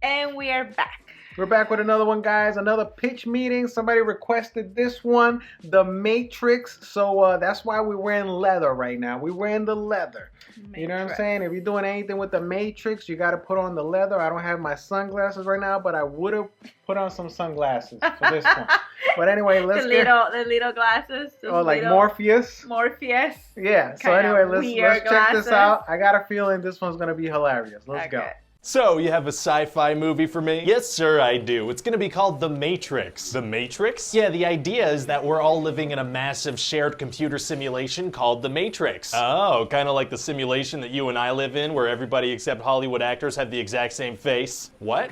And we are back. We're back with another one, guys. Another pitch meeting. Somebody requested this one, The Matrix. So that's why we're wearing leather right now. We're wearing the leather. You know what I'm saying? If you're doing anything with The Matrix, you got to put on the leather. I don't have my sunglasses right now, but I would have put on some sunglasses for this one. But anyway, let's the little glasses. Like Morpheus. Morpheus. Yeah. So anyway, let's check this out. I got a feeling this one's gonna be hilarious. Let's go. So, you have a sci-fi movie for me? Yes, sir, I do. It's gonna be called The Matrix. The Matrix? Yeah, the idea is that we're all living in a massive shared computer simulation called The Matrix. Oh, kind of like the simulation that you and I live in, where everybody except Hollywood actors have the exact same face. What?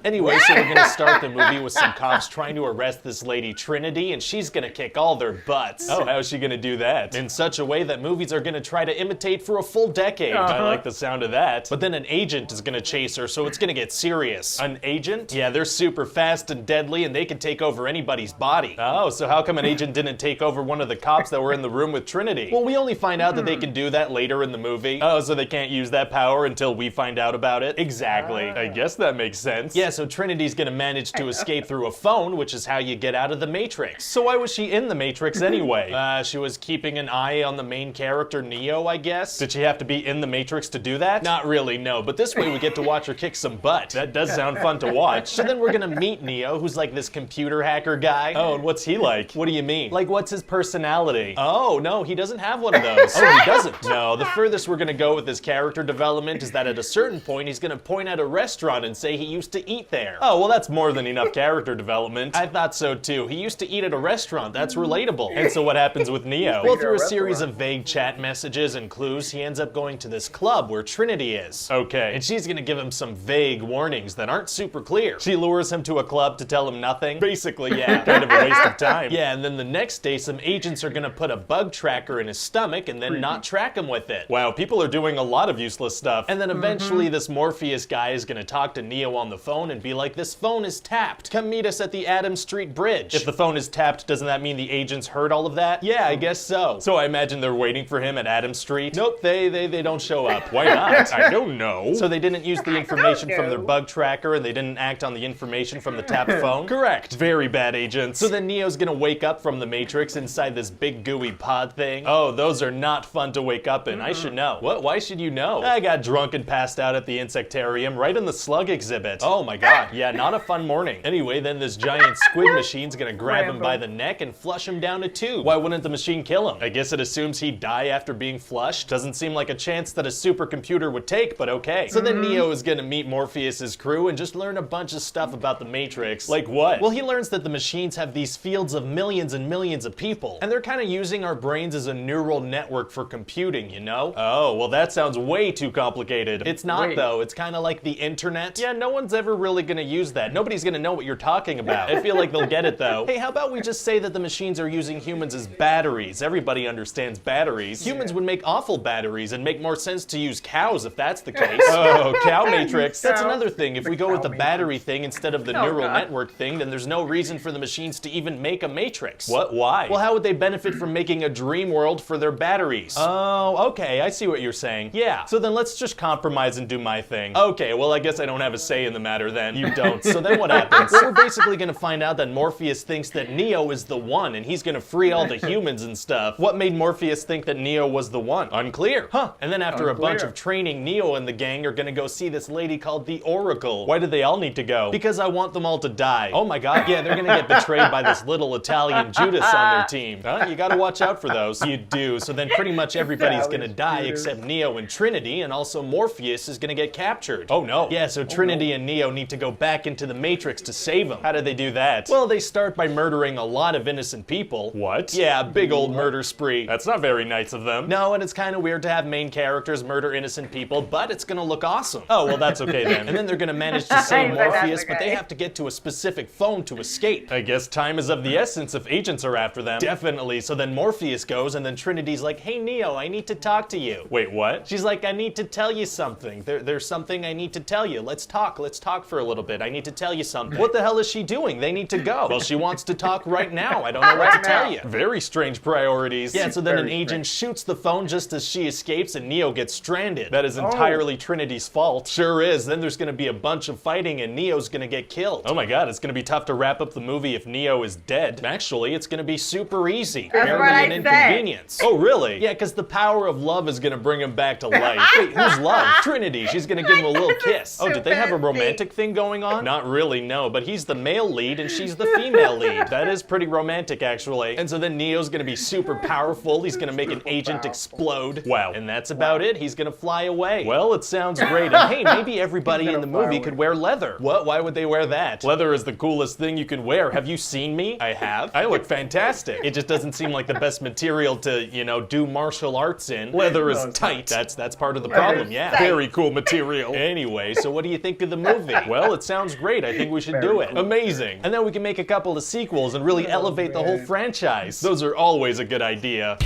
Anyway, so we're gonna start the movie with some cops trying to arrest this lady Trinity, and she's gonna kick all their butts. Oh, how's she gonna do that? In such a way that movies are gonna try to imitate for a full decade. I like the sound of that. But then an agent is gonna chase her, so it's gonna get serious. An agent? Yeah, they're super fast and deadly, and they can take over anybody's body. Oh, so how come an agent didn't take over one of the cops that were in the room with Trinity? Well, we only find out that they can do that later in the movie. Oh, so they can't use that power until we find out about it? Exactly. I guess that makes sense. Yeah, so Trinity's gonna manage to escape through a phone, which is how you get out of the Matrix. So why was she in the Matrix anyway? She was keeping an eye on the main character, Neo, I guess? Did she have to be in the Matrix to do that? Not really, no, but this way we get to watch her kick some butt. That does sound fun to watch. So then we're gonna meet Neo, who's like this computer hacker guy. Oh, and what's he like? What do you mean? Like, what's his personality? Oh, no, he doesn't have one of those. Oh, he doesn't? No, the furthest we're gonna go with his character development is that at a certain point, he's gonna point at a restaurant and say he used to eat there. Oh, well, that's more than enough character development. I thought so too. He used to eat at a restaurant. That's relatable. And so what happens with Neo? Well, through a series of vague chat messages and clues, he ends up going to this club where Trinity is. Okay, and she's gonna give him some vague warnings that aren't super clear. She lures him to a club to tell him nothing. Basically, yeah, kind of a waste of time. Yeah, and then the next day, some agents are gonna put a bug tracker in his stomach and then not track him with it. Wow, people are doing a lot of useless stuff. And then eventually this Morpheus guy is gonna talk to Neo on the phone and be like, this phone is tapped. Come meet us at the Adams Street Bridge. If the phone is tapped, doesn't that mean the agents heard all of that? Yeah, I guess so. So I imagine they're waiting for him at Adams Street. Nope, they don't show up. Why not? I don't know. So they didn't use the information from their bug tracker and they didn't act on the information from the tapped phone? Correct. Very bad agents. So then Neo's gonna wake up from the Matrix inside this big gooey pod thing. Oh, those are not fun to wake up in. I should know. What? Why should you know? I got drunk and passed out at the insectarium right in the slug exhibit. Oh my god. Yeah, not a fun morning. Anyway, then this giant squid machine's gonna grab him by the neck and flush him down a tube. Why wouldn't the machine kill him? I guess it assumes he'd die after being flushed. Doesn't seem like a chance that a supercomputer would take, but okay. So then Neo is gonna meet Morpheus's crew and just learn a bunch of stuff about the Matrix. Like what? Well, he learns that the machines have these fields of millions and millions of people, and they're kind of using our brains as a neural network for computing, you know? Oh, well that sounds way too complicated. It's not though, it's kind of like the internet. Yeah, no one's ever really gonna use that. Nobody's gonna know what you're talking about. I feel like they'll get it though. Hey, how about we just say that the machines are using humans as batteries? Everybody understands batteries. Humans would make awful batteries and make more sense to use cows if that's the case. Oh, cow matrix. That's another thing. If we go with the battery thing instead of the neural network thing, then there's no reason for the machines to even make a matrix. What? Why? Well, how would they benefit from making a dream world for their batteries? Oh, okay, I see what you're saying. Yeah, so then let's just compromise and do my thing. Okay, well, I guess I don't have a say in the matter then. You don't. So then what happens? Well, we're basically gonna find out that Morpheus thinks that Neo is the one and he's gonna free all the humans and stuff. What made Morpheus think that Neo was the one? Unclear. Huh. And then after a bunch of training, Neo and the gang are gonna go see this lady called the Oracle. Why did they all need to go? Because I want them all to die. Oh my god, yeah, they're gonna get betrayed by this little Italian Judas on their team. Huh? You gotta watch out for those. You do. So then pretty much everybody's gonna die except Neo and Trinity, and also Morpheus is gonna get captured. Oh no. Yeah, so Trinity and Neo need to go back into the Matrix to save him. How do they do that? Well, they start by murdering a lot of innocent people. What? Yeah, big old murder spree. That's not very nice of them. No, and it's kind of weird to have main characters murder innocent people, but it's gonna look awesome. Oh, well, that's okay then. And then they're gonna manage to save Morpheus, but they have to get to a specific phone to escape. I guess time is of the essence if agents are after them. Definitely. So then Morpheus goes, and then Trinity's like, hey, Neo, I need to talk to you. Wait, what? She's like, I need to tell you something. There's something I need to tell you. Let's talk for a little bit. I need to tell you something. What the hell is she doing? They need to go. Well, she wants to talk right now. I don't know what to tell you. Very strange priorities. Yeah, so then an agent shoots the phone just as she escapes, and Neo gets stranded. That is entirely Trinity's fault. fault. Sure is. Then there's gonna be a bunch of fighting and Neo's gonna get killed. Oh my god, it's gonna be tough to wrap up the movie if Neo is dead. Actually, it's gonna be super easy. That's Barely what I an said. inconvenience. Oh really? Yeah, because the power of love is gonna bring him back to life. Wait, who's love? Trinity. She's gonna give him a little kiss. Oh, did they have a romantic thing going on? Not really, no, but he's the male lead and she's the female lead. That is pretty romantic, actually. And so then Neo's gonna be super powerful. He's gonna make an agent explode. Wow. And that's about it. He's gonna fly away. Well, it sounds great. And hey, maybe everybody in the movie could wear leather. What? Why would they wear that? Leather is the coolest thing you can wear. Have you seen me? I have. I look fantastic. It just doesn't seem like the best material to, you know, do martial arts in. Leather is tight. That's part of the problem, yeah. Very cool material. Anyway, so what do you think of the movie? Well, it sounds great. I think we should do it. Amazing. And then we can make a couple of sequels and really elevate the whole franchise. Those are always a good idea.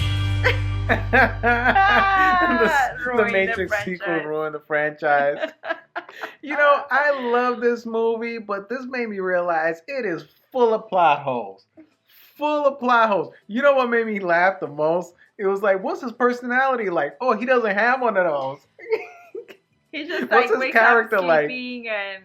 The Matrix sequel ruined the franchise. You know, I love this movie, but this made me realize it is full of plot holes. Full of plot holes. You know what made me laugh the most? It was like, what's his personality like? Oh, he doesn't have one of those. He's just What's like his wakes character up like? sleeping and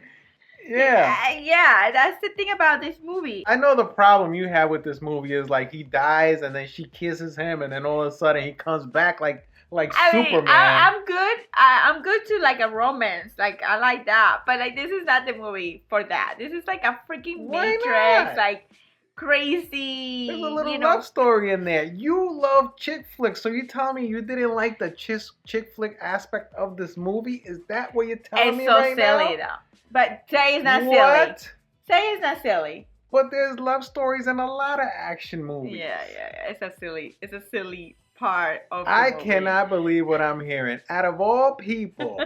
Yeah. that's the thing about this movie. I know the problem you have with this movie is like he dies and then she kisses him and then all of a sudden he comes back like Superman. I'm good. I'm good to like a romance. Like I like that, but like this is not the movie for that. This is like a freaking Why Matrix, not? like crazy. There's a little love story in there. You love chick flicks, so you telling me you didn't like the chick flick aspect of this movie? Is that what you're telling me It's so right now? silly though. But say it's not silly. What? Say it's not silly. But there's love stories in a lot of action movies. Yeah. It's a silly part of the I movie. cannot believe what I'm hearing. Out of all people,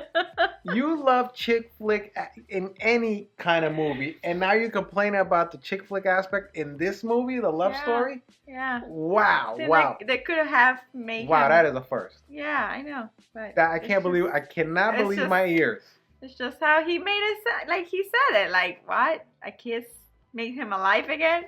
you love chick flick in any kind of movie, and now you're complaining about the chick flick aspect in this movie, the love story? Yeah. Wow, See, wow. They could have made Wow, him- that is a first. Yeah, I know. But I cannot it's believe just- my ears. It's just how he made it sound. Like he said it. Like, what? A kiss made him alive again?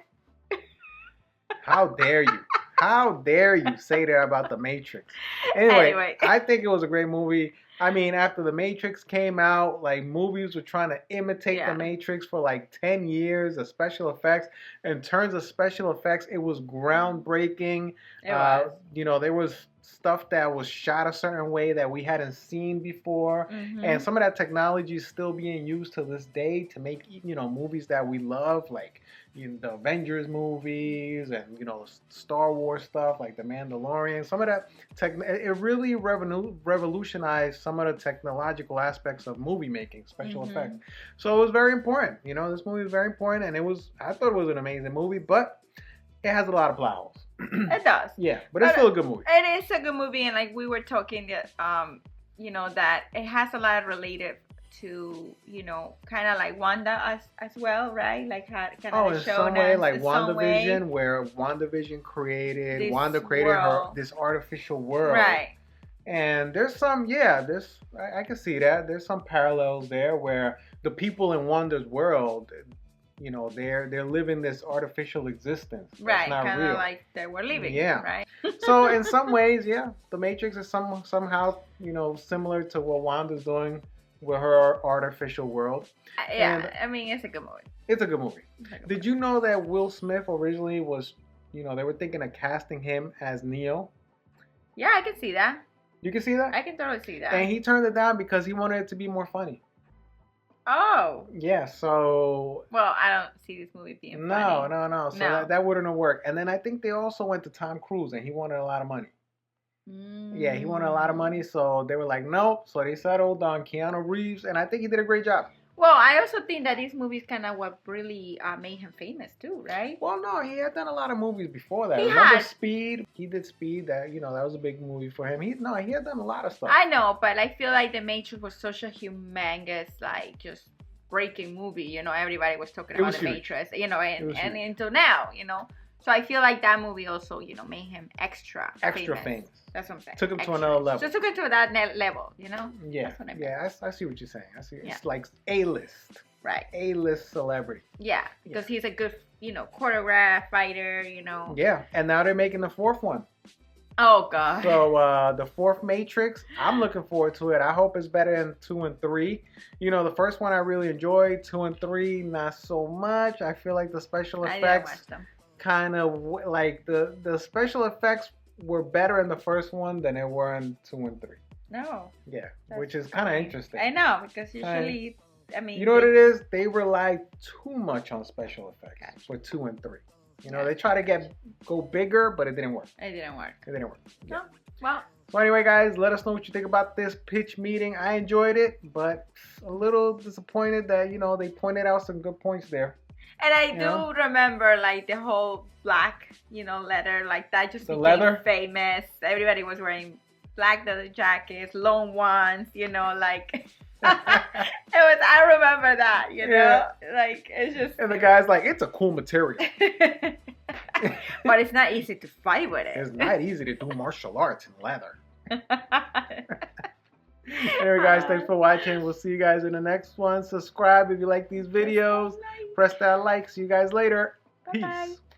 How dare you? How dare you say that about The Matrix? Anyway, I think it was a great movie. I mean, after The Matrix came out, like movies were trying to imitate The Matrix for like 10 years of special effects. In terms of special effects, it was groundbreaking. You know, there was stuff that was shot a certain way that we hadn't seen before. And some of that technology is still being used to this day to make, you know, movies that we love, like, you know, the Avengers movies and, you know, Star Wars stuff like The Mandalorian. Some of that it really revolutionized some of the technological aspects of movie making, special effects. So it was very important. You know, this movie was very important, and I thought it was an amazing movie, but it has a lot of plot holes. It does. Yeah, but it's still a good movie. It is a good movie, and like we were talking that, you know, that it has a lot related to, you know, kind of like Wanda as well, right? Like kind of in some way, like WandaVision, where WandaVision created this artificial world. Right. And there's some, I can see that. There's some parallels there where the people in Wanda's world, you know, they're living this artificial existence. Right, kind of like they were living. Yeah. Right. So in some ways, The Matrix is somehow, you know, similar to what Wanda's doing with her artificial world. I mean, it's a good movie. It's a good movie. Did you know that Will Smith originally was, you know, they were thinking of casting him as Neo? Yeah, I can see that. You can see that? I can totally see that. And he turned it down because he wanted it to be more funny. Oh. Yeah, so... Well, I don't see this movie being funny. No. So that wouldn't have worked. And then I think they also went to Tom Cruise, and he wanted a lot of money. Yeah, he wanted a lot of money, so they were like, nope. So they settled on Keanu Reeves, and I think he did a great job. Well, I also think that this movie is kind of what really made him famous too, right? Well, no, he had done a lot of movies before that. He Remember had. Speed? He did Speed. That, you know, that was a big movie for him. He had done a lot of stuff. I know, but I feel like The Matrix was such a humongous, like, just breaking movie. You know, everybody was talking about The Matrix. You know, and until now, you know. So I feel like that movie also, you know, made him extra famous. That's what I'm saying. Took him to another level. Just took him to that level, you know? Yeah. That's what I mean. Yeah, I see what you're saying. I see. It's like A-list. Right. A-list celebrity. Yeah, because he's a good, you know, choreographer, fighter, you know. Yeah, and now they're making the fourth one. Oh god. So the fourth Matrix, I'm looking forward to it. I hope it's better than 2 and 3. You know, the first one I really enjoyed. 2 and 3, not so much. I feel like the special effects kind of like the special effects were better in the first one than they were in 2 and 3. No. Yeah, which is kind of interesting. I know, because usually, I mean, you know what it is? They rely too much on special effects for 2 and 3. You know, they try to go bigger, but it didn't work. It didn't work. Yeah. No. Well. So anyway, guys, let us know what you think about this pitch meeting. I enjoyed it, but a little disappointed that, you know, they pointed out some good points there. And I do remember, like, the whole black, you know, leather, like that just became famous. Everybody was wearing black leather jackets, long ones, you know, like... I remember that, you know, like it's just. And the guy's like, it's a cool material, but it's not easy to fight with it. It's not easy to do martial arts in leather. Anyway, guys, thanks for watching. We'll see you guys in the next one. Subscribe if you like these videos. Press that like. See you guys later. Peace.